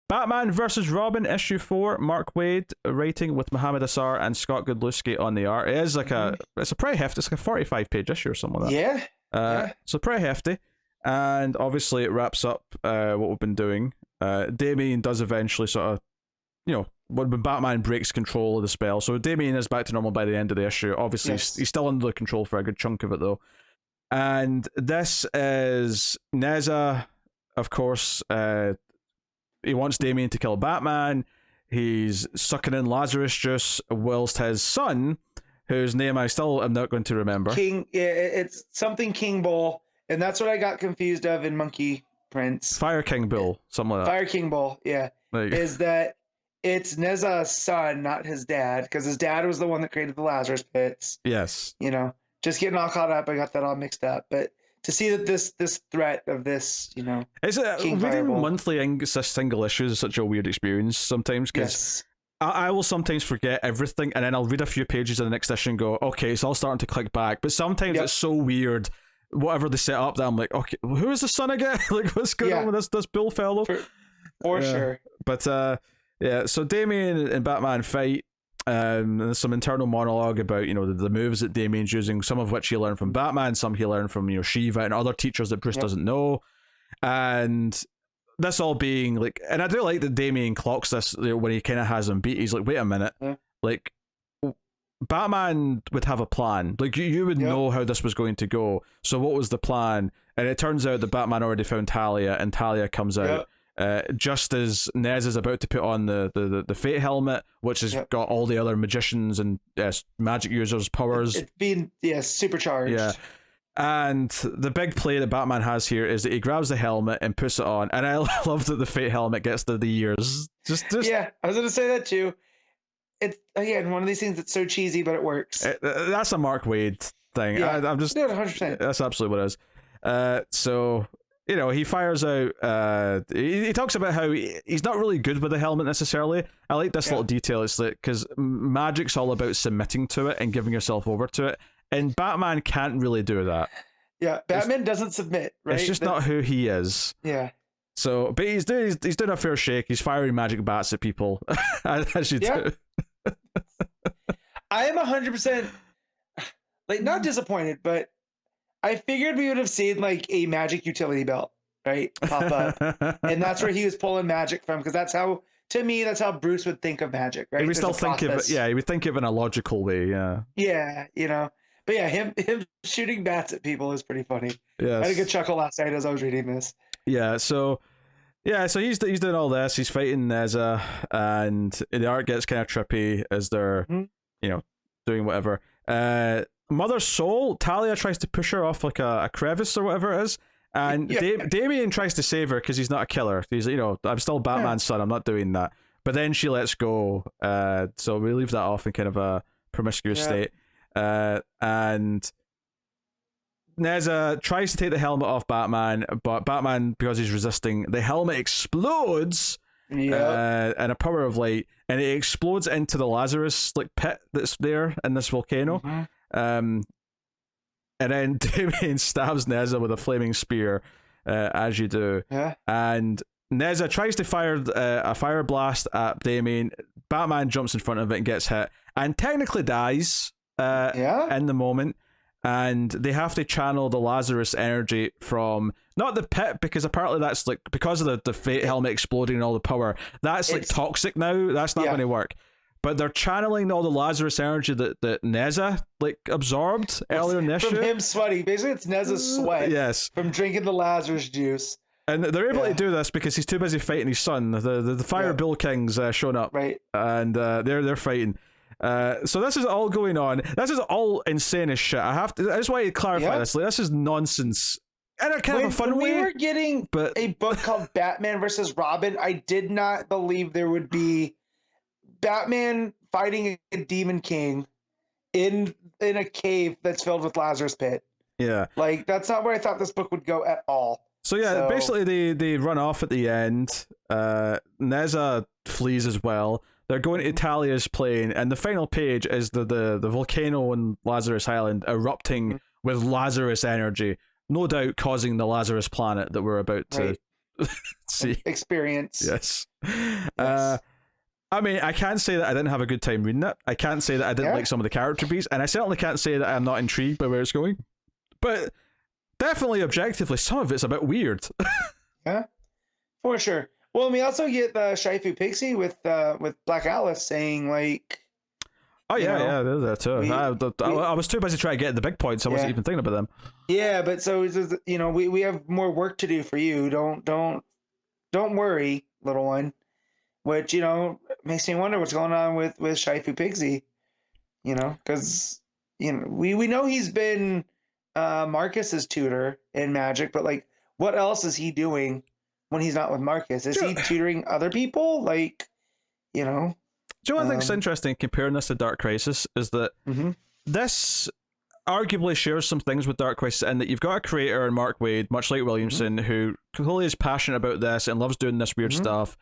Batman versus Robin issue 4, Mark Waid writing with Mohammed Assar and Scott Godlewski on the art. It is like it's a pretty hefty, it's like a 45-page issue or something like that. Yeah. So pretty hefty. And obviously it wraps up what we've been doing. Damian does eventually sort of, when Batman breaks control of the spell. So Damian is back to normal by the end of the issue. Obviously, he's still under the control for a good chunk of it, though. And this is Neza, of course. He wants Damian to kill Batman. He's sucking in Lazarus juice, whilst his son, whose name I still am not going to remember. It's something King Bull, and that's what I got confused of in Monkey Prince. Fire King Bull, something like that. Fire King Bull, yeah. Is that it's Neza's son, not his dad, because his dad was the one that created the Lazarus pits. Yes. Just getting all caught up, I got that all mixed up. But to see that this threat of this, it's reading monthly single issues is such a weird experience sometimes, because I will sometimes forget everything, and then I'll read a few pages in the next issue and go, okay, it's all starting to click back. But sometimes it's so weird, whatever they set up, that I'm like, okay, who is the son again? Like, what's going on with this bull fellow? For sure. But so Damian and Batman fight. There's some internal monologue about the moves that Damian's using, some of which he learned from Batman, some he learned from Shiva and other teachers that Bruce doesn't know, and this all being like, and I do like that Damian clocks this when he kind of has him beat. He's like, wait a minute, like Batman would have a plan, like you would know how this was going to go, so what was the plan? And it turns out that Batman already found Talia, and Talia comes out just as Nez is about to put on the Fate helmet, which has got all the other magicians and magic users' powers. It's being supercharged. Yeah. And the big play that Batman has here is that he grabs the helmet and puts it on, and I love that the Fate helmet gets the ears. Just yeah, I was gonna say that too. It's again one of these things that's so cheesy, but it works. That's a Mark Waid thing. Yeah, I'm just 100%. That's absolutely what it is. So he fires out. He talks about how he's not really good with the helmet necessarily. I like this little detail. It's like, because magic's all about submitting to it and giving yourself over to it, and Batman can't really do that. Yeah, Batman doesn't submit. Right? It's just not who he is. Yeah. So, but he's doing a fair shake. He's firing magic bats at people, as you do. I am 100% like not disappointed, but I figured we would have seen like a magic utility belt, right, pop up, and that's where he was pulling magic from, because that's how Bruce would think of magic, right? He would still think of it, he would think of it in a logical way, yeah, but yeah, him shooting bats at people is pretty funny. Yeah, I had a good chuckle last night as I was reading this. So he's doing all this. He's fighting Neza, and the art gets kind of trippy as they're doing whatever. Mother Soul, Talia tries to push her off like a crevice or whatever it is, and Damian tries to save her because he's not a killer. He's I'm still Batman's son, I'm not doing that. But then she lets go, so we leave that off in kind of a promiscuous state. And Neza tries to take the helmet off Batman, but Batman, because he's resisting, the helmet explodes in a power of light, and it explodes into the Lazarus pit that's there in this volcano. And then Damian stabs Neza with a flaming spear, as you do. And Neza tries to fire a fire blast at Damian. Batman jumps in front of it and gets hit, and technically dies in the moment. And they have to channel the Lazarus energy from not the pit, because apparently that's because of the Fate helmet exploding and all the power, that's toxic now. That's not going to work. But they're channeling all the Lazarus energy that Neza absorbed earlier in this from issue. Him sweating. Basically, it's Neza's sweat. From drinking the Lazarus juice. And they're able to do this because he's too busy fighting his son. The Fire Bull King's shown up, and they're fighting. So this is all going on. This is all insane as shit. I just want to clarify this. This is nonsense. And a kind of a fun way. We were getting a book called Batman versus Robin. I did not believe there would be Batman fighting a demon king in a cave that's filled with Lazarus pit. Yeah. Like, that's not where I thought this book would go at all. So basically they run off at the end. Neza flees as well. They're going to Talia's plane, and the final page is the volcano on Lazarus Island erupting with Lazarus energy, no doubt causing the Lazarus planet that we're about to See, experience. yes. I mean, I can't say that I didn't have a good time reading it. I can't say that I didn't like some of the character beats, and I certainly can't say that I'm not intrigued by where it's going. But definitely, objectively, some of it's a bit weird. Yeah, for sure. Well, we also get the Shifu Pixie with Black Alice saying like, oh yeah, there's that too. I was too busy trying to get the big points. I wasn't even thinking about them. Yeah, but so we have more work to do for you. Don't worry, little one. Which makes me wonder what's going on with Shifu Pixie. Because we know he's been Marcus's tutor in Magic, but like, what else is he doing when he's not with Marcus? Is he tutoring other people? Like, Do you know what I think's interesting comparing this to Dark Crisis is that this arguably shares some things with Dark Crisis in that you've got a creator in Mark Waid, much like Williamson, who clearly is passionate about this and loves doing this weird stuff.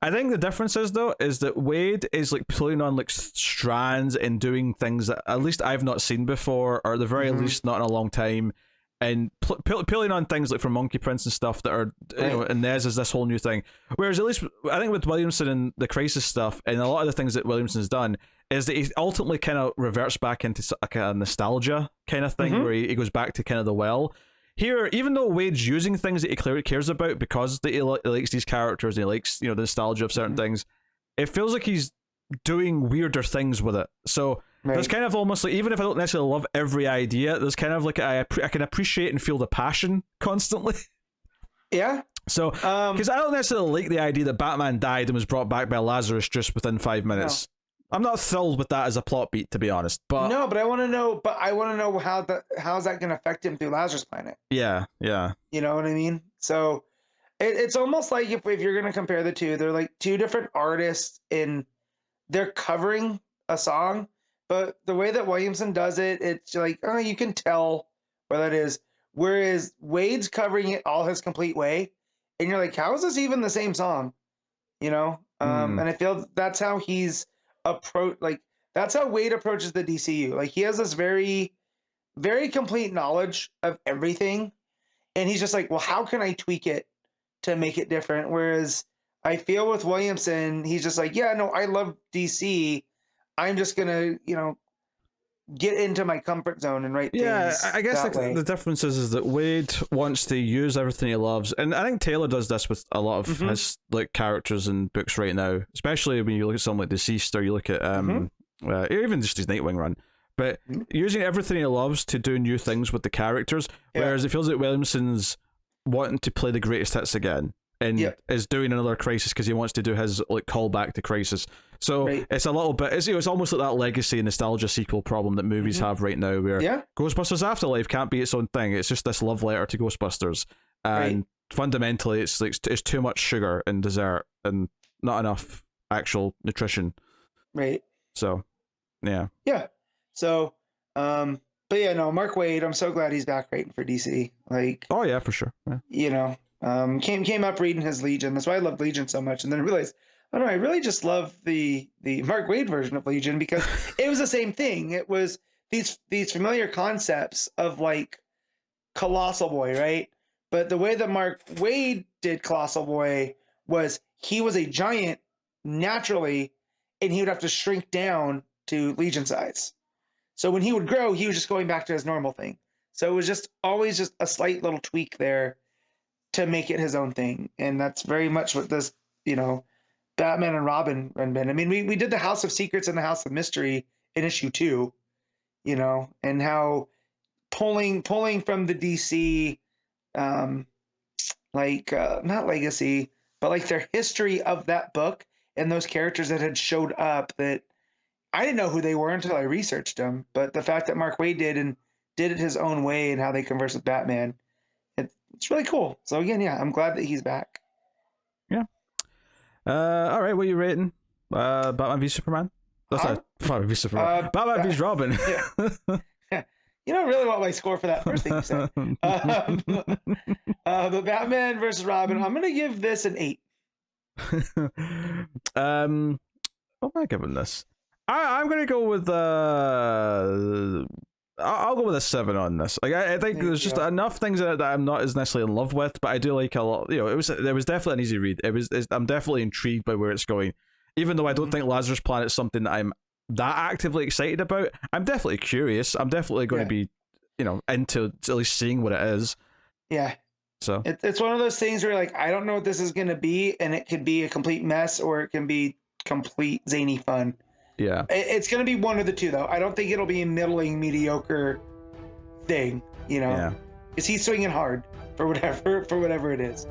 I think the difference is that Waid is like pulling on like strands and doing things that at least I've not seen before, or at the very least not in a long time, and pulling on things like from Monkey Prince and stuff that are and Nez is this whole new thing. Whereas at least I think with Williamson and the Crisis stuff and a lot of the things that Williamson's done is that he ultimately kind of reverts back into like a nostalgia kind of thing where he goes back to kind of the well. Here, even though Wade's using things that he clearly cares about because he likes these characters and he likes, the nostalgia of certain things, it feels like he's doing weirder things with it. So there's kind of almost like, even if I don't necessarily love every idea, there's kind of like I can appreciate and feel the passion constantly. Yeah. So, because I don't necessarily like the idea that Batman died and was brought back by Lazarus just within 5 minutes. No. I'm not thrilled with that as a plot beat, to be honest. But no, but I want to know. But I want to know how's that going to affect him through Lazarus Planet? Yeah. You know what I mean? So it's almost like if you're going to compare the two, they're like two different artists they're covering a song, but the way that Williamson does it, it's like you can tell where that is. Whereas Wade's covering it all his complete way, and you're like, how is this even the same song? And I feel that's how he's. That's how Waid approaches the DCU. Like, he has this very, very complete knowledge of everything, and he's just like, well, how can I tweak it to make it different? Whereas I feel with Williamson, he's just like, yeah, no, I love DC. I'm just gonna, get into my comfort zone and write things. Yeah, I guess the difference is that Waid wants to use everything he loves, and I think Taylor does this with a lot of his like characters and books right now, especially when you look at something like Deceased or you look at even just his Nightwing run. But using everything he loves to do new things with the characters, whereas it feels like Williamson's wanting to play the greatest hits again and is doing another Crisis because he wants to do his like callback to Crisis. So it's a little bit, it's almost like that legacy nostalgia sequel problem that movies have right now, where Ghostbusters Afterlife can't be its own thing. It's just this love letter to Ghostbusters, and fundamentally, it's like it's too much sugar and dessert and not enough actual nutrition. Right. So, yeah. Yeah. So, but yeah, no, Mark Waid, I'm so glad he's back writing for DC. Like, oh yeah, for sure. Yeah. Came up reading his Legion. That's why I love Legion so much, and then I realized, I don't know, I really just love the Mark Waid version of Legion because it was the same thing. It was these familiar concepts of like Colossal Boy, right? But the way that Mark Waid did Colossal Boy was he was a giant naturally, and he would have to shrink down to Legion size. So when he would grow, he was just going back to his normal thing. So it was just always just a slight little tweak there to make it his own thing. And that's very much what this, Batman and Robin run been. I mean, we did the House of Secrets and the House of Mystery in issue 2, and how pulling from the DC, not legacy, but like their history of that book and those characters that had showed up that I didn't know who they were until I researched them. But the fact that Mark Waid did it his own way and how they converse with Batman, it's really cool. So again, yeah, I'm glad that he's back. Yeah. All right, what are you rating? Batman v Superman? That's not Batman v Superman. Batman v Robin. Yeah. You don't really want my score for that first thing you said. But Batman versus Robin, I'm gonna give this an 8. What am I giving this? I'm gonna go with I'll go with a 7 on this. Like I think there's just enough things in it that I'm not as necessarily in love with, but I do like a lot. You know, there was definitely an easy read. I'm definitely intrigued by where it's going, even though I don't think Lazarus Planet is something that I'm that actively excited about. I'm definitely curious. I'm definitely going to be, into at least seeing what it is. Yeah. So it's one of those things where like I don't know what this is going to be, and it could be a complete mess or it can be complete zany fun. Yeah, it's going to be one of the two though. I don't think it'll be a middling mediocre thing, because he's swinging hard for whatever it is.